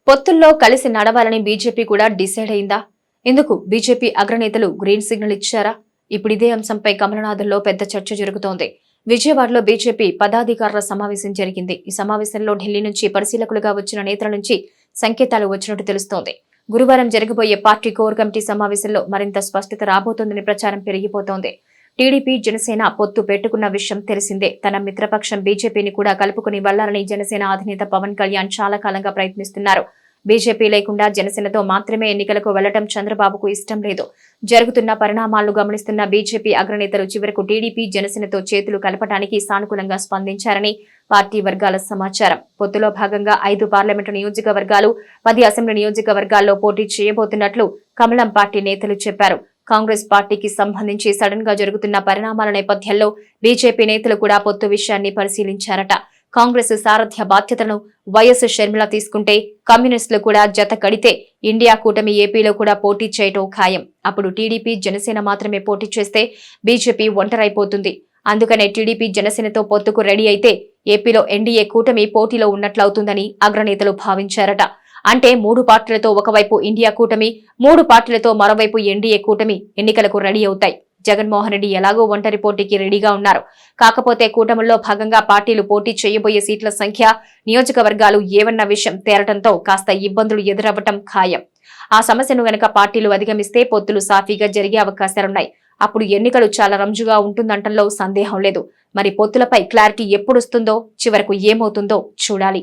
పొత్తుల్లో కలిసి నడవాలని బీజేపీ కూడా డిసైడ్ అయిందా? ఇందుకు బీజేపీ అగ్రనేతలు గ్రీన్ సిగ్నల్ ఇచ్చారా? ఇప్పుడు ఇదే అంశంపై కమలనాథంలో పెద్ద చర్చ జరుగుతోంది. విజయవాడలో బీజేపీ పదాధికారుల సమావేశం జరిగింది. ఈ సమావేశంలో ఢిల్లీ నుంచి పరిశీలకులుగా వచ్చిన నేతల నుంచి సంకేతాలు వచ్చినట్టు తెలుస్తోంది. గురువారం జరగబోయే పార్టీ కోర్ కమిటీ సమావేశంలో మరింత స్పష్టత రాబోతోందని ప్రచారం పెరిగిపోతోంది. టీడీపీ జనసేన పొత్తు పెట్టుకున్న విషయం తెలిసిందే. తన మిత్రపక్షం బీజేపీని కూడా కలుపుకుని వెళ్లాలని జనసేన అధినేత పవన్ కళ్యాణ్ చాలా కాలంగా ప్రయత్నిస్తున్నారు. బీజేపీ లేకుండా జనసేనతో మాత్రమే ఎన్నికలకు వెళ్లడం చంద్రబాబుకు ఇష్టం లేదు. జరుగుతున్న పరిణామాలను గమనిస్తున్న బీజేపీ అగ్రనేతలు చివరకు టీడీపీ జనసేనతో చేతులు కలపడానికి సానుకూలంగా స్పందించారని పార్టీ వర్గాల సమాచారం. పొత్తులో భాగంగా 5 పార్లమెంటు నియోజకవర్గాలు, 10 అసెంబ్లీ నియోజకవర్గాల్లో పోటీ చేయబోతున్నట్లు కమలం పార్టీ నేతలు చెప్పారు. కాంగ్రెస్ పార్టీకి సంబంధించి సడన్ గా జరుగుతున్న పరిణామాల నేపథ్యంలో బీజేపీ నేతలు కూడా పొత్తు విషయాన్ని పరిశీలించారట. కాంగ్రెస్ సారథ్య బాధ్యతలను వైఎస్ షర్మిల తీసుకుంటే, కమ్యూనిస్టులు కూడా జత కడితే ఇండియా కూటమి ఏపీలో కూడా పోటీ చేయటం ఖాయం. అప్పుడు టీడీపీ జనసేన మాత్రమే పోటీ చేస్తే బీజేపీ ఒంటరైపోతుంది. అందుకనే టీడీపీ జనసేనతో పొత్తుకు రెడీ అయితే ఏపీలో ఎన్డీఏ కూటమి పోటీలో ఉన్నట్లవుతుందని అగ్రనేతలు భావించారట. అంటే 3 పార్టీలతో ఒకవైపు ఇండియా కూటమి, 3 పార్టీలతో మరోవైపు ఎన్డీఏ కూటమి ఎన్నికలకు రెడీ అవుతాయి. జగన్మోహన్ రెడ్డి ఎలాగో ఒంటరి పోటీకి రెడీగా ఉన్నారు. కాకపోతే కూటమిలో భాగంగా పార్టీలు పోటీ చేయబోయే సీట్ల సంఖ్య, నియోజకవర్గాలు ఏవన్న విషయం తేలటంతో కాస్త ఇబ్బందులు ఎదురవ్వటం ఖాయం. ఆ సమస్యను గనక పార్టీలు అధిగమిస్తే పొత్తులు సాఫీగా జరిగే అవకాశాలున్నాయి. అప్పుడు ఎన్నికలు చాలా రంజుగా ఉంటుందంటంలో సందేహం లేదు. మరి పొత్తులపై క్లారిటీ ఎప్పుడొస్తుందో, చివరకు ఏమవుతుందో చూడాలి.